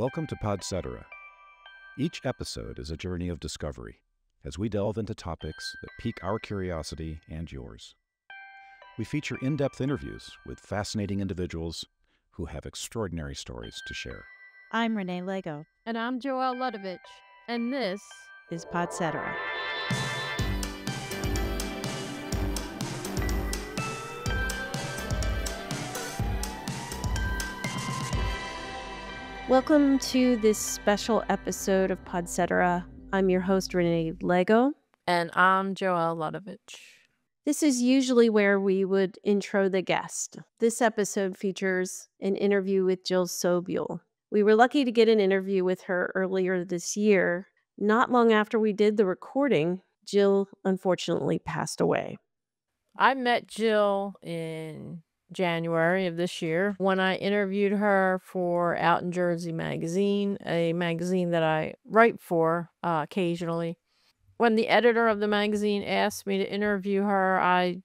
Welcome to Podcetera. Each episode is a journey of discovery as we delve into topics that pique our curiosity and yours. We feature in-depth interviews with fascinating individuals who have extraordinary stories to share. I'm Renee Lego. And I'm Joelle Ludovich. And this is Podcetera. Welcome to this special episode of Podcetera. I'm your host, Renee Lego. And I'm Joelle Ludovich. This is usually where we would intro the guest. This episode features an interview with Jill Sobule. We were lucky to get an interview with her earlier this year. Not long after we did the recording, Jill unfortunately passed away. I met Jill in January of this year when I interviewed her for Out in Jersey magazine, a magazine that I write for occasionally. When the editor of the magazine asked me to interview her, I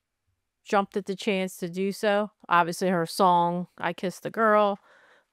jumped at the chance to do so. Obviously, her song, I Kissed the Girl,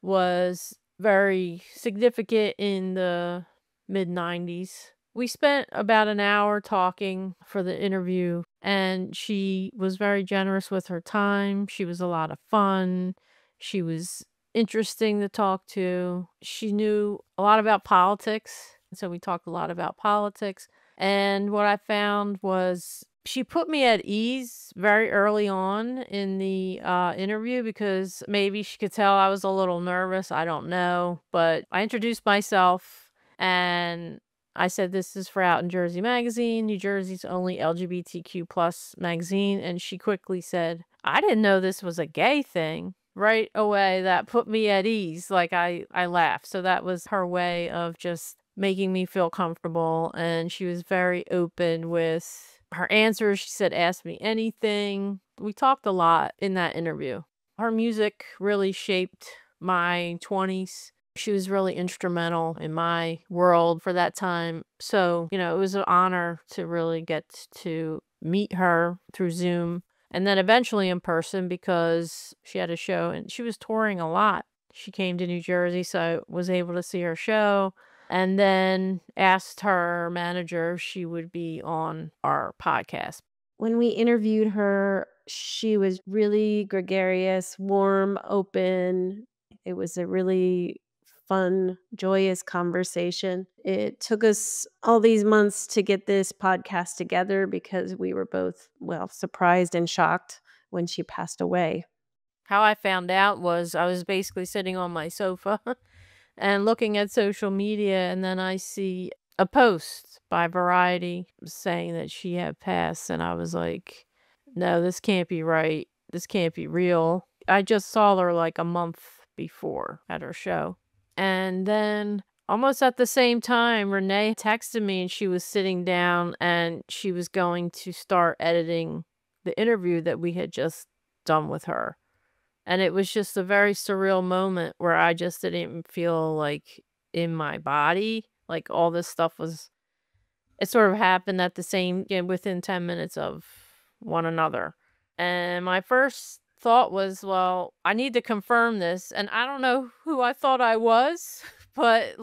was very significant in the mid-90s. We spent about an hour talking for the interview, and she was very generous with her time. She was a lot of fun. She was interesting to talk to. She knew a lot about politics, so we talked a lot about politics. And what I found was she put me at ease very early on in the interview because maybe she could tell I was a little nervous. I don't know. But I introduced myself and I said, this is for Out in Jersey magazine, New Jersey's only LGBTQ plus magazine. And she quickly said, I didn't know this was a gay thing. Right away, that put me at ease. Like I laughed. So that was her way of just making me feel comfortable. And she was very open with her answers. She said, ask me anything. We talked a lot in that interview. Her music really shaped my 20s. She was really instrumental in my world for that time. So, it was an honor to really get to meet her through Zoom and then eventually in person because she had a show and she was touring a lot. She came to New Jersey, so I was able to see her show and then asked her manager if she would be on our podcast. When we interviewed her, she was really gregarious, warm, open. It was a really fun, joyous conversation. It took us all these months to get this podcast together because we were both, surprised and shocked when she passed away. How I found out was I was basically sitting on my sofa and looking at social media, and then I see a post by Variety saying that she had passed, and I was like, no, this can't be right. This can't be real. I just saw her like a month before at her show. And then almost at the same time, Renee texted me and she was sitting down and she was going to start editing the interview that we had just done with her. And it was just a very surreal moment where I just didn't feel like in my body, like all this stuff it sort of happened at the same, within 10 minutes of one another. And my first thought was, well, I need to confirm this. And I don't know who I thought I was, but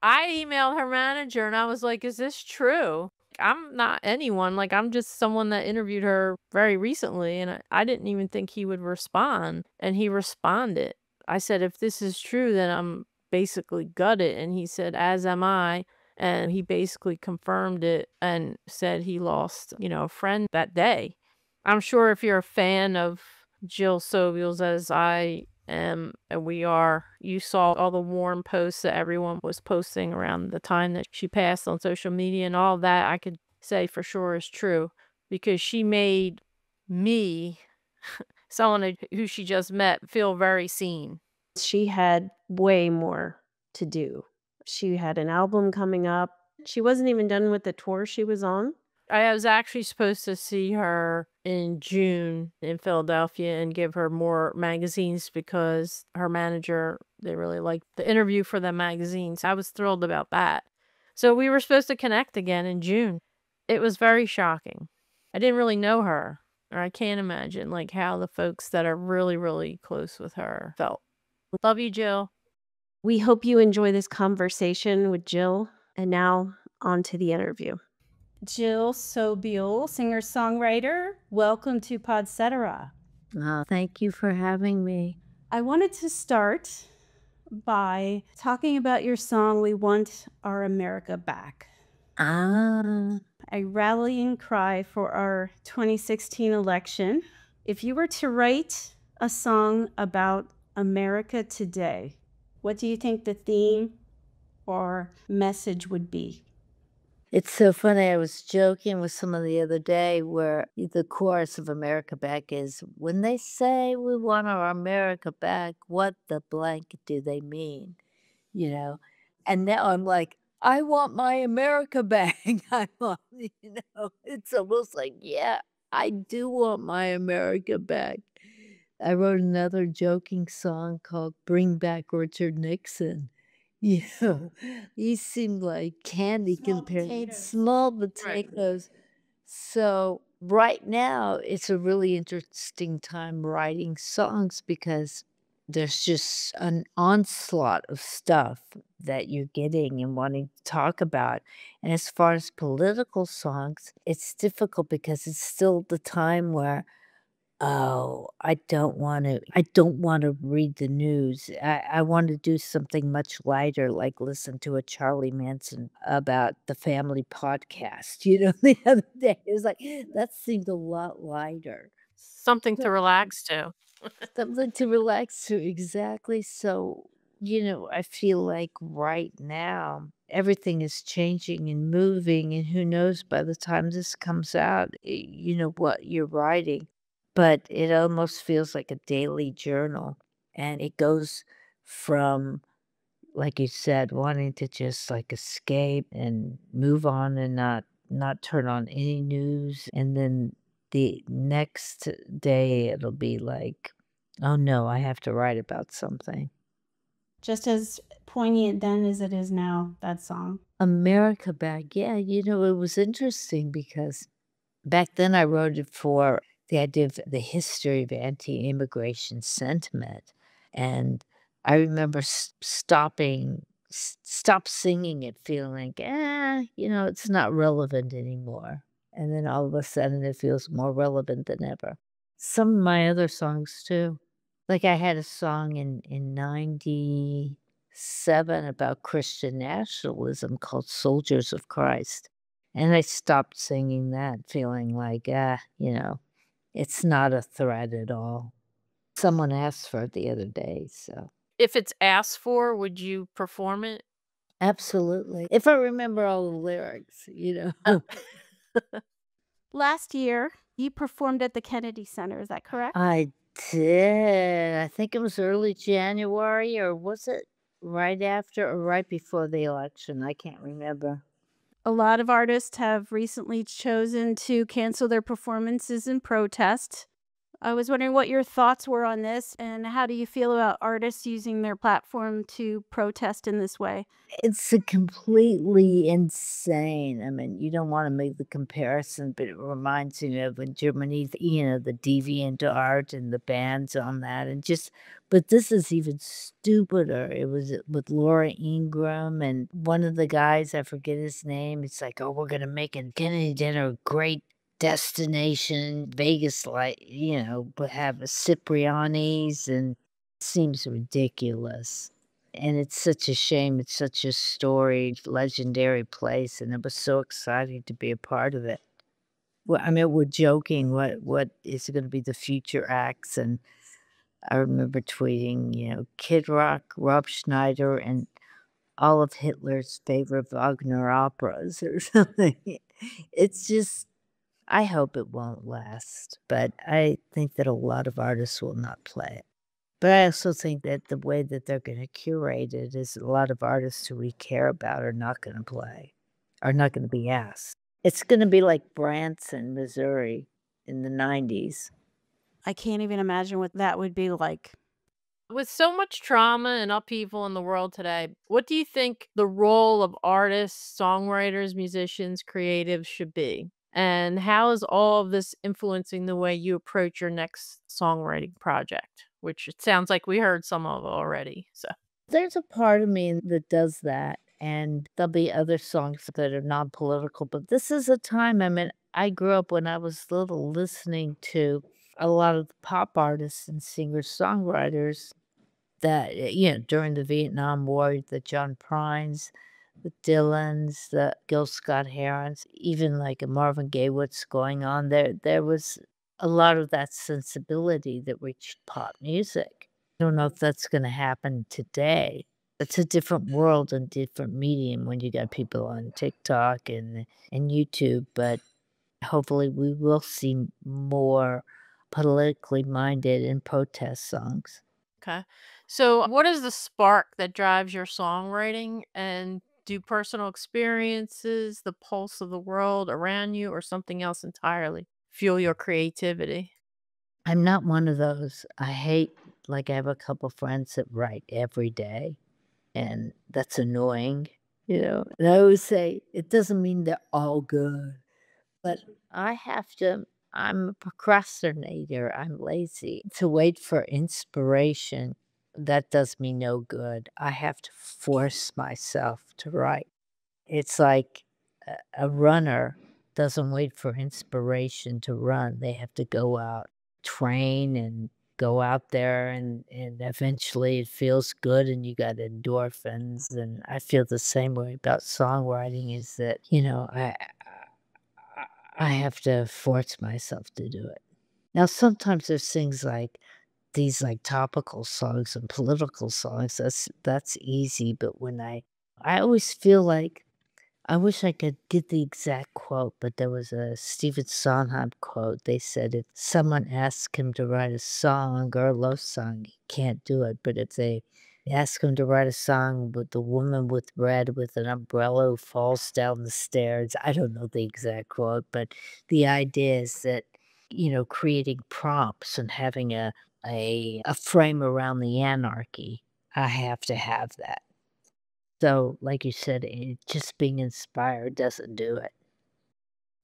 I emailed her manager and I was like, is this true? I'm not anyone. I'm just someone that interviewed her very recently, and I didn't even think he would respond. And he responded. I said, if this is true, then I'm basically gutted. And he said, as am I. And he basically confirmed it and said he lost, a friend that day. I'm sure if you're a fan of Jill Sobule's, as I am, and we are, you saw all the warm posts that everyone was posting around the time that she passed on social media, and all that I could say for sure is true because she made me, someone who she just met, feel very seen. She had way more to do. She had an album coming up. She wasn't even done with the tour she was on. I was actually supposed to see her in June in Philadelphia and give her more magazines because her manager, they really liked the interview for the magazines. I was thrilled about that. So we were supposed to connect again in June. It was very shocking. I didn't really know her, or I can't imagine how the folks that are really, really close with her felt. Love you, Jill. We hope you enjoy this conversation with Jill. And now on to the interview. Jill Sobule, singer-songwriter, welcome to Podcetera. Thank you for having me. I wanted to start by talking about your song, We Want Our America Back. A rallying cry for our 2016 election. If you were to write a song about America today, what do you think the theme or message would be? It's so funny. I was joking with someone the other day where the chorus of America Back is, when they say we want our America back, what the blank do they mean? You know? And now I'm like, I want my America back. I want, it's almost like, yeah, I do want my America back. I wrote another joking song called Bring Back Richard Nixon. Yeah, he seemed like candy compared to small potatoes. So right now, it's a really interesting time writing songs because there's just an onslaught of stuff that you're getting and wanting to talk about. And as far as political songs, it's difficult because it's still the time where I don't wanna read the news. I wanna do something much lighter, like listen to a Charlie Manson about the family podcast, the other day. It was like, that seemed a lot lighter. Something to relax to. Something to relax to, exactly. So, I feel like right now, everything is changing and moving, and who knows by the time this comes out, what you're writing. But it almost feels like a daily journal, and it goes from, like you said, wanting to just, like, escape and move on and not turn on any news, and then the next day, it'll be like, "Oh, no, I have to write about something." Just as poignant then as it is now, that song. America Back, yeah, it was interesting because back then I wrote it for the idea of the history of anti-immigration sentiment, and I remember stop singing it feeling like, it's not relevant anymore, and then all of a sudden it feels more relevant than ever. Some of my other songs too. Like I had a song in '97 about Christian nationalism called Soldiers of Christ. And I stopped singing that feeling like, it's not a threat at all. Someone asked for it the other day, so If it's asked for, would you perform it? absolutely. If I remember all the lyrics. Last year, you performed at the Kennedy Center, is that correct? I did. I think it was early January, or was it right after or right before the election? I can't remember. A lot of artists have recently chosen to cancel their performances in protest. I was wondering what your thoughts were on this, and how do you feel about artists using their platform to protest in this way? It's a completely insane. I mean, you don't wanna make the comparison, but it reminds me of in Germany, the deviant art and the bans on that, but this is even stupider. It was with Laura Ingraham and one of the guys, I forget his name. It's like, "Oh, we're gonna make a Kennedy dinner a great destination, Vegas, but have a Cipriani's," and seems ridiculous. And it's such a shame. It's such a storied, legendary place, and it was so exciting to be a part of it. Well, I mean, we're joking, what is gonna be the future acts, and I remember tweeting, Kid Rock, Rob Schneider, and all of Hitler's favorite Wagner operas or something. It's just I hope it won't last, but I think that a lot of artists will not play it. But I also think that the way that they're gonna curate it is a lot of artists who we care about are not gonna play, are not gonna be asked. It's gonna be like Branson, Missouri in the '90s. I can't even imagine what that would be like. With so much trauma and upheaval in the world today, what do you think the role of artists, songwriters, musicians, creatives should be? And how is all of this influencing the way you approach your next songwriting project? Which it sounds like we heard some of already. So There's a part of me that does that, and there'll be other songs that are non-political, but this is a time, I mean, I grew up when I was little listening to a lot of the pop artists and singer-songwriters that, during the Vietnam War, the John Prines, the Dylans, the Gil Scott-Herons, even like a Marvin Gaye, what's going on there was a lot of that sensibility that reached pop music. I don't know if that's gonna happen today. It's a different world and different medium when you got people on TikTok and YouTube, but hopefully we will see more politically minded and protest songs. Okay. So, what is the spark that drives your songwriting? And do personal experiences, the pulse of the world around you, or something else entirely fuel your creativity? I'm not one of those. I hate like, I have a couple friends that write every day, and that's annoying, And I always say, it doesn't mean they're all good, but I'm a procrastinator, I'm lazy. To wait for inspiration, that does me no good. I have to force myself to write. It's like a runner doesn't wait for inspiration to run. They have to go out, train, and go out there, and eventually it feels good, and you got endorphins. And I feel the same way about songwriting is that, I have to force myself to do it. Now, sometimes there's things like these like topical songs and political songs. That's easy, but when I always feel like I wish I could get the exact quote, but there was a Stephen Sondheim quote. They said if someone asks him to write a song or a love song, he can't do it. But if they ask him to write a song with the woman with red with an umbrella who falls down the stairs, I don't know the exact quote, but the idea is that, creating prompts and having a frame around the anarchy, I have to have that. So, like you said, just being inspired doesn't do it.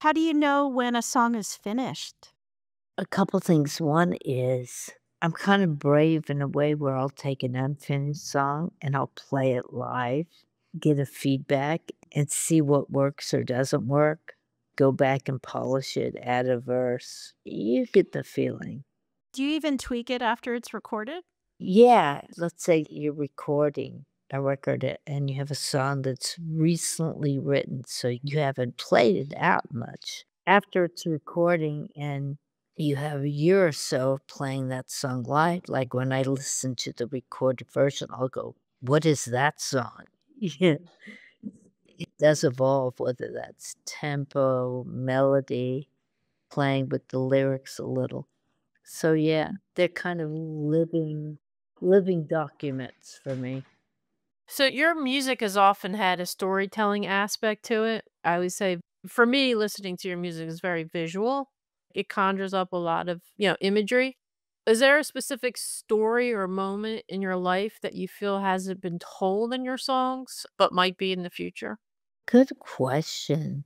How do you know when a song is finished? A couple things. One is I'm kind of brave in a way where I'll take an unfinished song and I'll play it live, get a feedback, and see what works or doesn't work. Go back and polish it, add a verse. You get the feeling. Do you even tweak it after it's recorded? Yeah, let's say you're recording a record and you have a song that's recently written, so you haven't played it out much. After it's recording and you have a year or so of playing that song live, like when I listen to the recorded version, I'll go, what is that song? Yeah. It does evolve, whether that's tempo, melody, playing with the lyrics a little. So yeah, they're kind of living documents for me. So, your music has often had a storytelling aspect to it. I always say, for me, listening to your music is very visual. It conjures up a lot of, imagery. Is there a specific story or moment in your life that you feel hasn't been told in your songs, but might be in the future? Good question.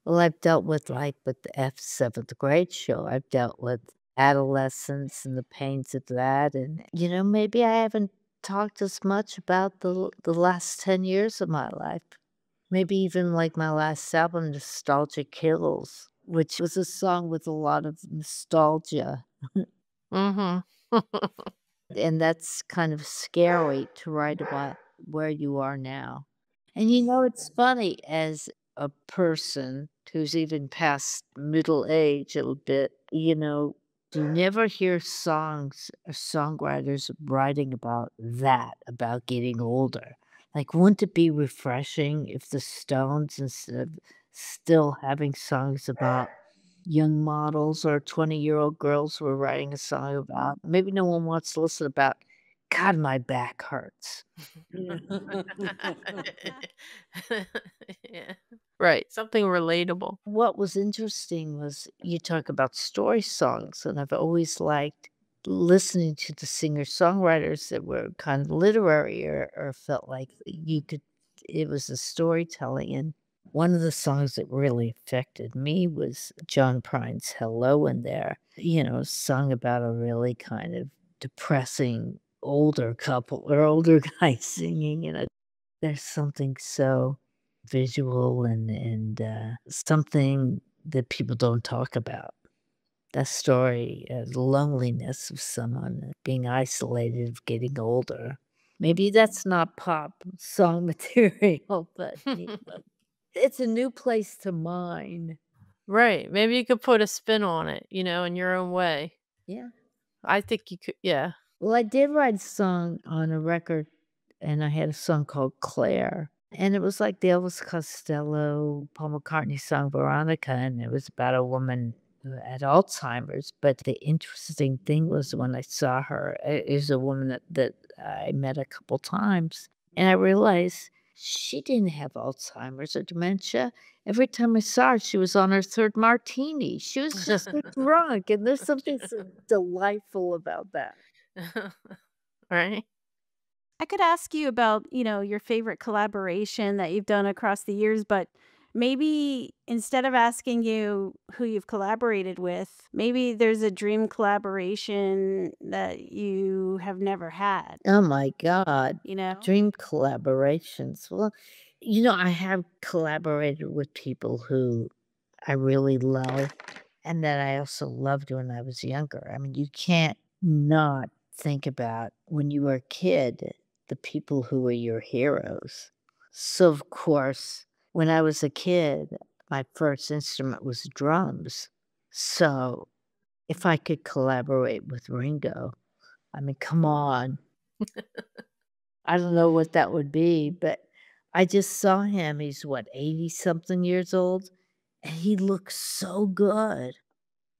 Well, I've dealt with the seventh grade show. I've dealt with adolescence and the pains of that, and maybe I haven't talked as much about the last 10 years of my life. Maybe even like my last album, Nostalgia Kills, which was a song with a lot of nostalgia. Mhm. And that's kind of scary to write about where you are now. And it's funny, as a person who's even past middle age a little bit, you never hear songs or songwriters writing about that, about getting older. Like, wouldn't it be refreshing if the Stones, instead of still having songs about young models or 20-year-old girls were writing a song about, maybe no one wants to listen about, God, my back hurts. Yeah. Right, something relatable. What was interesting was you talk about story songs, and I've always liked listening to the singer-songwriters that were kind of literary or felt like it was a storytelling. And one of the songs that really affected me was John Prine's Hello in there, sung about a really kind of depressing older couple or older guy singing, there's something so visual and something that people don't talk about. That story, the loneliness of someone being isolated, getting older. Maybe that's not pop song material, but it's a new place to mine. Right. Maybe you could put a spin on it, in your own way. Yeah. I think you could, yeah. Well, I did write a song on a record, and I had a song called Claire. And it was like the Elvis Costello, Paul McCartney song Veronica, and it was about a woman who had Alzheimer's. But the interesting thing was when I saw her, is a woman that I met a couple times, and I realized she didn't have Alzheimer's or dementia. Every time I saw her, she was on her third martini. She was just drunk, and there's something so delightful about that. Right. I could ask you about, your favorite collaboration that you've done across the years, but maybe instead of asking you who you've collaborated with, maybe there's a dream collaboration that you have never had, Oh my God. you know? Dream collaborations. Well, I have collaborated with people who I really love and that I also loved when I was younger. I mean, you can't not think about when you were a kid, the people who were your heroes. So, of course, when I was a kid, my first instrument was drums. So, if I could collaborate with Ringo, I mean, come on. I don't know what that would be, but I just saw him. He's what, 80-something years old? And he looks so good.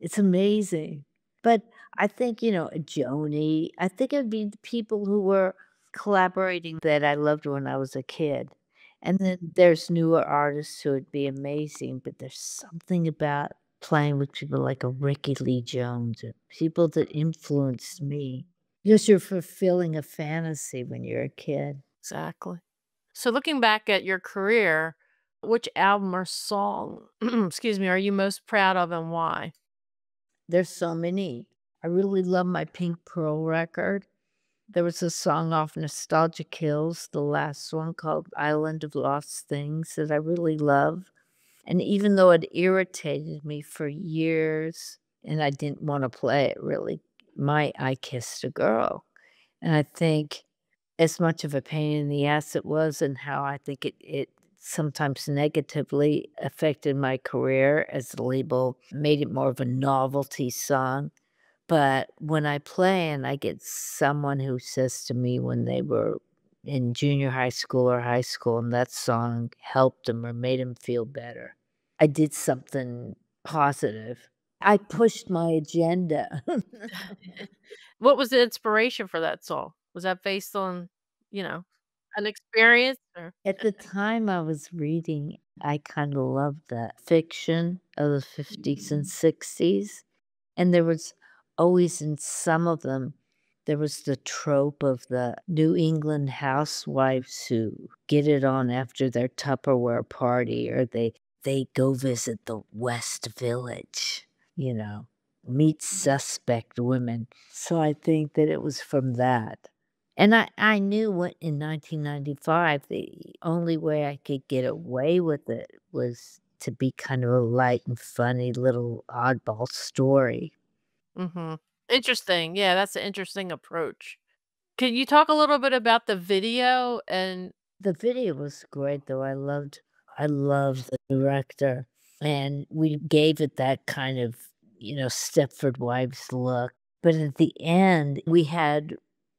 It's amazing. But I think, Joni, I think it'd be the people who were collaborating that I loved when I was a kid. And then there's newer artists who would be amazing, but there's something about playing with people like a Ricky Lee Jones, and people that influenced me. Because you're fulfilling a fantasy when you're a kid. Exactly. So looking back at your career, which album or song, excuse me, are you most proud of and why? There's so many. I really love my Pink Pearl record. There was a song off Nostalgia Kills, the last one called Island of Lost Things, that I really love. And even though it irritated me for years and I didn't want to play it really, I Kissed a Girl. And I think as much of a pain in the ass it was and how I think it sometimes negatively affected my career as the label made it more of a novelty song. But when I play and I get someone who says to me when they were in junior high school or high school and that song helped them or made them feel better, I did something positive. I pushed my agenda. What was the inspiration for that song? Was that based on, an experience or? At the time I was reading, I kind of loved the fiction of the 50s and 60s. And there was always in some of them, there was the trope of the New England housewives who get it on after their Tupperware party, or they go visit the West Village, meet suspect women. So I think that it was from that. And I knew in 1995, the only way I could get away with it was to be kind of a light and funny little oddball story. Mhm. Interesting. Yeah, that's an interesting approach. Can you talk a little bit about the video and The video was great, though. I loved the director, and we gave it that kind of, Stepford Wives look. But at the end, we had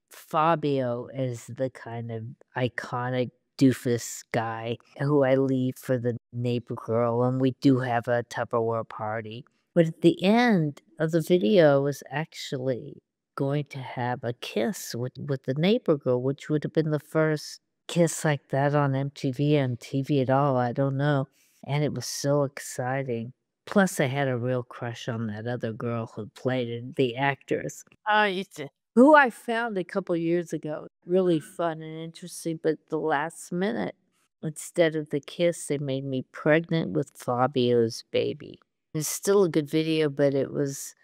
Fabio as the kind of iconic doofus guy who I leave for the neighbor girl, and we do have a Tupperware party. But at the end of the video was actually going to have a kiss with the neighbor girl, which would have been the first kiss like that on MTV and TV at all, I don't know. And it was so exciting. Plus, I had a real crush on that other girl who played it, the actress, oh, you did. who I found a couple years ago. Really fun and interesting, but the last minute, instead of the kiss, they made me pregnant with Fabio's baby. It's still a good video, but it was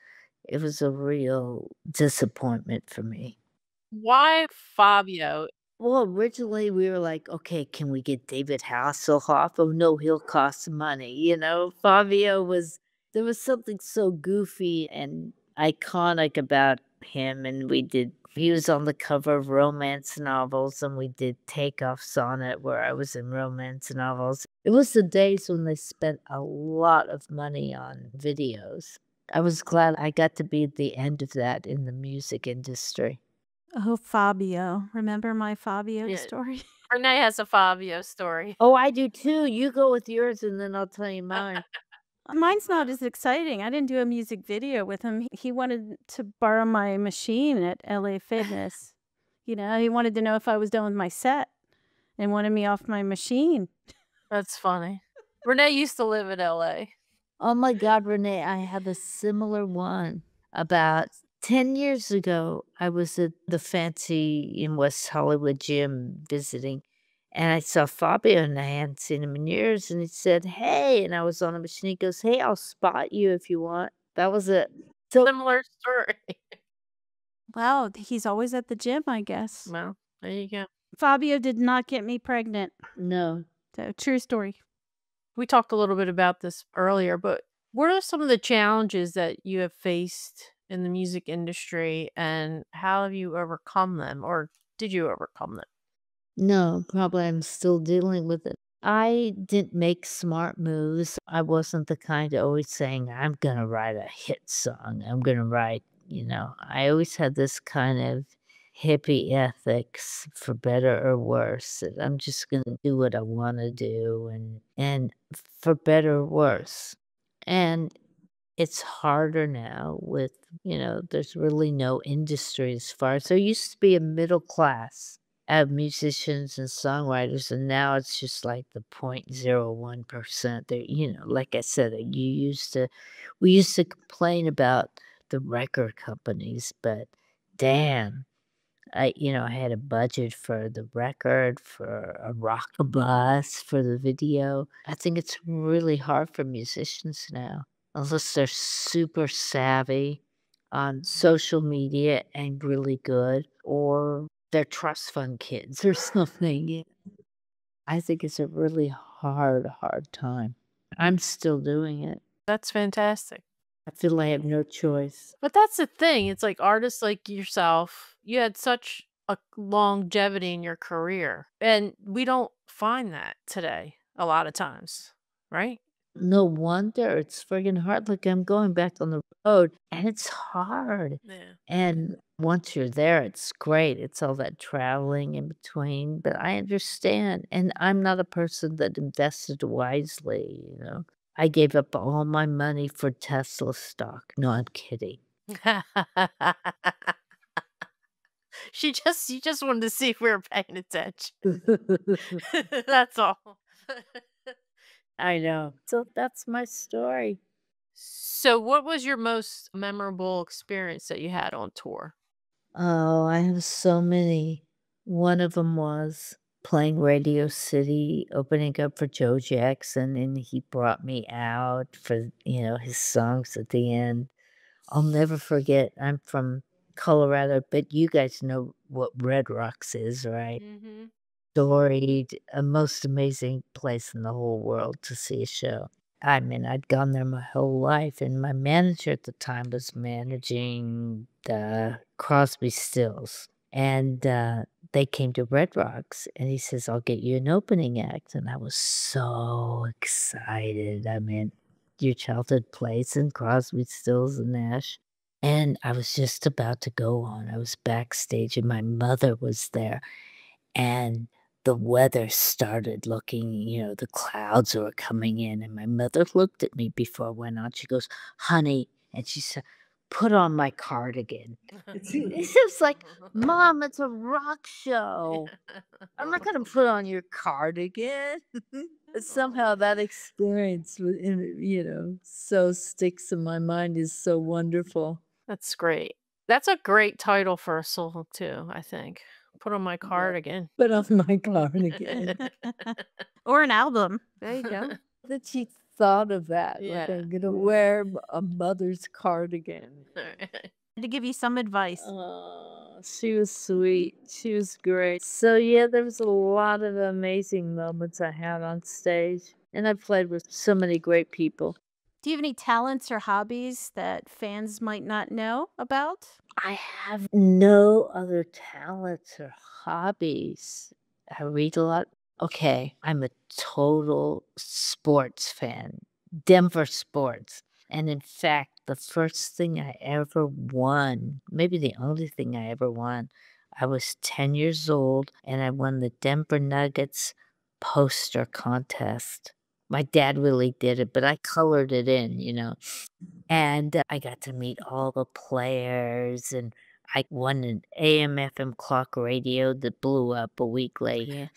a real disappointment for me. Why Fabio? Well, originally we were like, okay, can we get David Hasselhoff? Oh no, he'll cost money. Fabio there was something so goofy and iconic about him. And he was on the cover of romance novels, and we did Takeoff Sonnet where I was in romance novels. It was the days when they spent a lot of money on videos. I was glad I got to be at the end of that in the music industry. Oh, Fabio. Remember my Fabio Yeah. story? Renee has a Fabio story. Oh, I do too. You go with yours and then I'll tell you mine. Mine's not as exciting. I didn't do a music video with him. He wanted to borrow my machine at LA Fitness. He wanted to know if I was done with my set and wanted me off my machine. That's funny. Renee used to live in LA. Oh my God, Renee, I have a similar one. About 10 years ago, I was at the fancy in West Hollywood gym visiting, and I saw Fabio, and I hadn't seen him in years, and he said, hey, and I was on a machine. He goes, hey, I'll spot you if you want. That was it. So Similar story. Wow, he's always at the gym, I guess. Well, there you go. Fabio did not get me pregnant. no. So, true story. We talked a little bit about this earlier, but what are some of the challenges that you have faced in the music industry, and how have you overcome them, or did you overcome them? No, probably I'm still dealing with it. I didn't make smart moves. I wasn't the kind always saying, I'm going to write a hit song. I'm going to write, I always had this kind of hippie ethics, for better or worse, that I'm just going to do what I want to do, and for better or worse. And it's harder now with, there's really no industry as far as there used to be a middle class of musicians and songwriters, and now it's just like the 0.01%. There, like I said, we used to complain about the record companies, but damn, I had a budget for the record, for a rock bus, for the video. I think it's really hard for musicians now, unless they're super savvy on social media and really good, or they're trust fund kids or something. I think it's a really hard time. I'm still doing it. That's fantastic. I feel I have no choice. But that's the thing. It's like artists like yourself, you had such a longevity in your career, and we don't find that today a lot of times, right? No wonder it's friggin' hard. Like, I'm going back on the road, and it's hard. Yeah. And once you're there, it's great. It's all that traveling in between, but I understand. And I'm not a person that invested wisely. I gave up all my money for Tesla stock. No, I'm kidding. You just wanted to see if we were paying attention. That's all. I know. So that's my story. So what was your most memorable experience that you had on tour? Oh, I have so many. One of them was playing Radio City, opening up for Joe Jackson, and he brought me out for, his songs at the end. I'll never forget. I'm from Colorado, but you guys know what Red Rocks is, right? Mm-hmm. Storied, a most amazing place in the whole world to see a show. I mean, I'd gone there my whole life, and my manager at the time was managing the Crosby Stills. And they came to Red Rocks, and he says, I'll get you an opening act. And I was so excited. I mean, your childhood place in Crosby, Stills, and Nash. And I was just about to go on. I was backstage, and my mother was there. And the weather started looking, the clouds were coming in. And my mother looked at me before I went on. She goes, honey, and she said, put on my cardigan. It was like, Mom, it's a rock show. I'm not going to put on your cardigan. Somehow that experience, so sticks in my mind, is so wonderful. That's great. That's a great title for a song too, I think. Put on my cardigan. Put on my cardigan. Or an album. There you go. That she thought of that. Yeah. Like, I'm going to wear a mother's cardigan. To give you some advice. She was sweet. She was great. So yeah, there was a lot of amazing moments I had on stage. And I played with so many great people. Do you have any talents or hobbies that fans might not know about? I have no other talents or hobbies. I read a lot. Okay, I'm a total sports fan. Denver sports. And in fact, the first thing I ever won, maybe the only thing I ever won, I was 10 years old and I won the Denver Nuggets poster contest. My dad really did it, but I colored it in, you know. And I got to meet all the players, and I won an AM/FM clock radio that blew up a week later.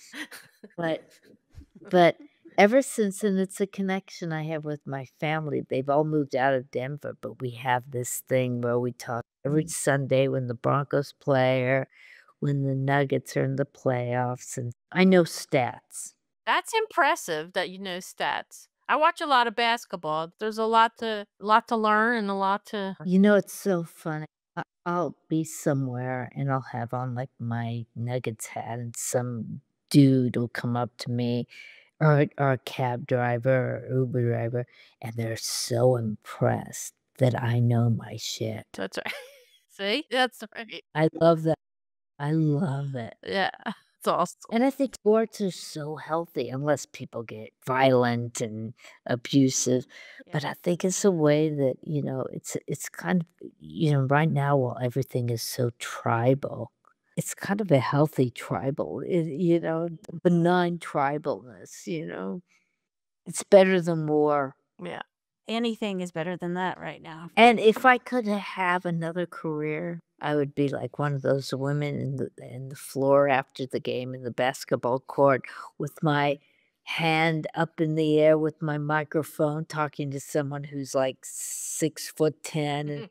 But ever since then, it's a connection I have with my family. They've all moved out of Denver, but we have this thing where we talk every Sunday when the Broncos play or when the Nuggets are in the playoffs, and I know stats. That's impressive that you know stats. I watch a lot of basketball. There's a lot to learn and a lot to. You know, it's so funny. I'll be somewhere and I'll have on like my Nuggets hat, and some dude will come up to me, or a cab driver or Uber driver, and they're so impressed that I know my shit. That's right. See, that's right. I love that. I love it. Yeah, it's awesome. And I think sports are so healthy, unless people get violent and abusive. But I think it's a way that, you know, it's kind of, you know, right now while everything is so tribal, it's kind of a healthy tribal, you know, benign tribalness, you know. It's better than war. Yeah. Anything is better than that right now. And if I could have another career, I would be like one of those women in the floor after the game in the basketball court with my hand up in the air with my microphone talking to someone who's like 6'10"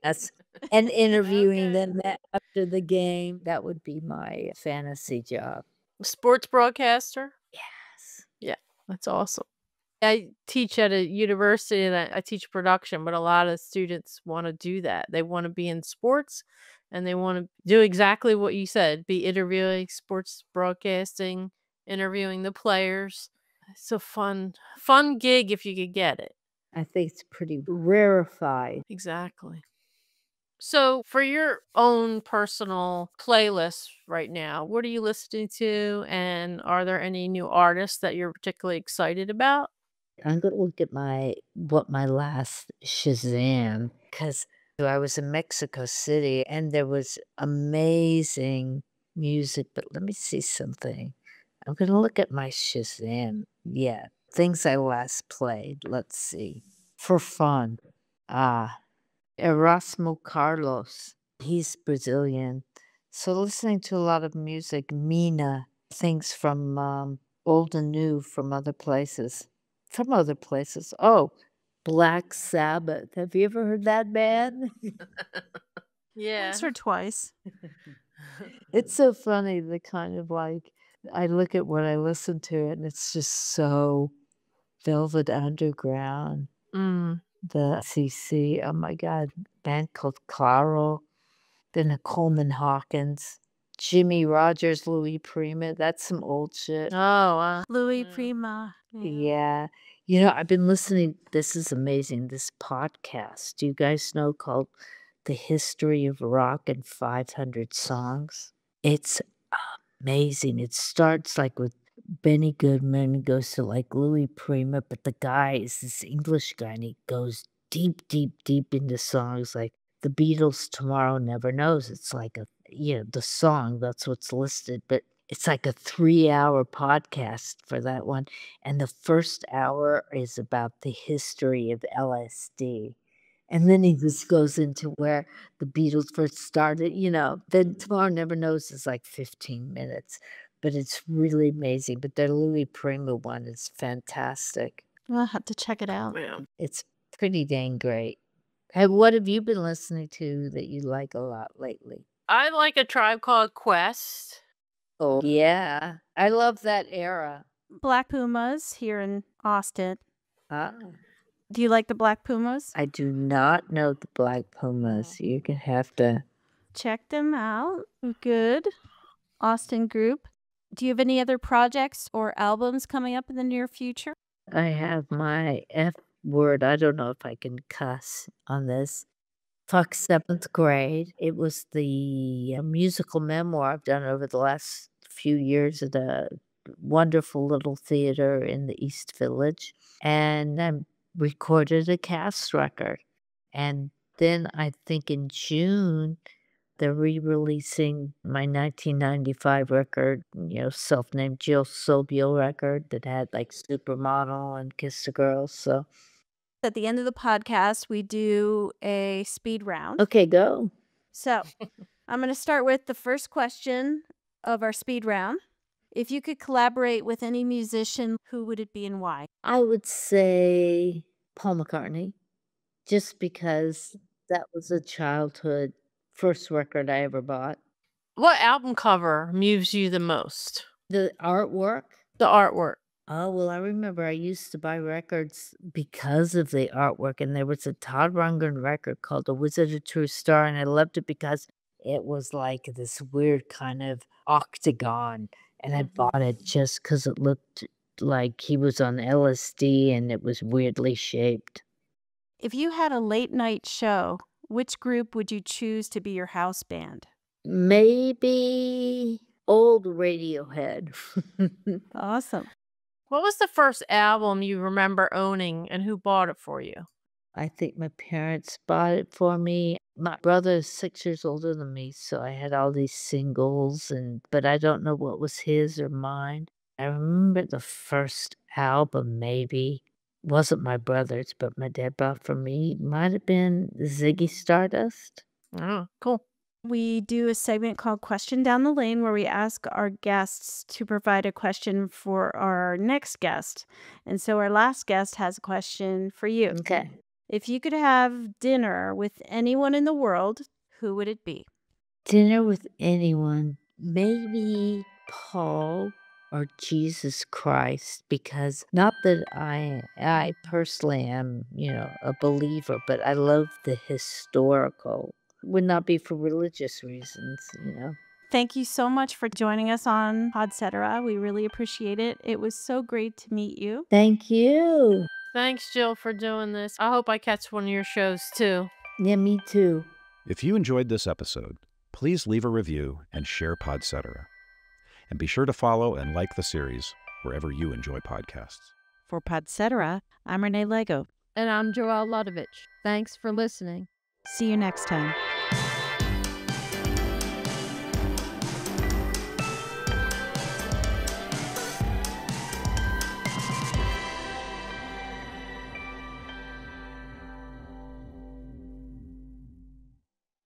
and interviewing them after the game. That would be my fantasy job. Sports broadcaster? Yes. Yeah, that's awesome. I teach at a university and I teach production, but a lot of students want to do that. They want to be in sports and they want to do exactly what you said, be interviewing, sports broadcasting, interviewing the players. It's a fun gig if you could get it. I think it's pretty rarefied. Exactly. So for your own personal playlist right now, what are you listening to? And are there any new artists that you're particularly excited about? I'm gonna look at my last Shazam, because I was in Mexico City and there was amazing music, but let me see something. I'm gonna look at my Shazam. Yeah, things I last played. Let's see. For fun. Erasmo Carlos. He's Brazilian. So listening to a lot of music, Mina, things from old and new from other places. Oh, Black Sabbath. Have you ever heard that band? Yeah. Once or twice. It's so funny, the kind of like, I look at what I listen to and it's just so Velvet Underground, the CC, oh my God, band called Claro, then a Coleman Hawkins, Jimmy Rogers, Louis Prima, that's some old shit. Oh, wow. Louis Prima. Yeah. You know, I've been listening, this is amazing, this podcast, do you guys know, called The History of Rock in 500 Songs? It's amazing. It starts like with Benny Goodman, goes to like Louis Prima, but the guy is this English guy and he goes deep, deep, deep into songs like the Beatles' Tomorrow Never Knows. It's like the song, that's what's listed, but it's like a 3-hour podcast for that one. And the first hour is about the history of LSD. And then he just goes into where the Beatles first started, then Tomorrow Never Knows is like 15 minutes, but it's really amazing. But their Louis Prima one is fantastic. I'll have to check it out. Yeah. It's pretty dang great. What have you been listening to that you like a lot lately? I like A Tribe Called Quest. Oh, yeah. I love that era. Black Pumas here in Austin. Do you like the Black Pumas? I do not know the Black Pumas. You can have to. Check them out. Good. Austin group. Do you have any other projects or albums coming up in the near future? I have my F word. I don't know if I can cuss on this. Fuck 7th grade. It was the musical memoir I've done over the last few years at a wonderful little theater in the East Village. And I recorded a cast record. And then I think in June, they're re-releasing my 1995 record, self-named Jill Sobule record that had like Supermodel and Kiss the Girls. So At the end of the podcast, we do a speed round. okay, go. So I'm going to start with the first question of our speed round. If you could collaborate with any musician, who would it be and why? I would say Paul McCartney, just because that was a childhood first record I ever bought. What album cover moves you the most? The artwork. The artwork. Oh, well, I remember I used to buy records because of the artwork, and there was a Todd Rundgren record called The Wizard of True Star, and I loved it because it was like this weird kind of octagon, and I bought it just because it looked like he was on LSD, and it was weirdly shaped. If you had a late night show, which group would you choose to be your house band? Maybe old Radiohead. Awesome. What was the first album you remember owning and who bought it for you? I think my parents bought it for me. My brother is 6 years older than me, so I had all these singles, but I don't know what was his or mine. I remember the first album maybe wasn't my brother's, but my dad bought for me. Might have been Ziggy Stardust. Oh, cool. We do a segment called Question Down the Lane where we ask our guests to provide a question for our next guest. And so our last guest has a question for you. Okay. If you could have dinner with anyone in the world, who would it be? Dinner with anyone. Maybe Paul or Jesus Christ, because not that I personally am, a believer, but I love the historical. Would not be for religious reasons. Thank you so much for joining us on Podcetera. We really appreciate it. It was so great to meet you. Thank you. Thanks, Jill, for doing this. I hope I catch one of your shows too. Yeah, me too. If you enjoyed this episode, please leave a review and share Podcetera. And be sure to follow and like the series wherever you enjoy podcasts. For Podcetera, I'm Renee Lego. And I'm Joelle Ludovich. Thanks for listening. See you next time.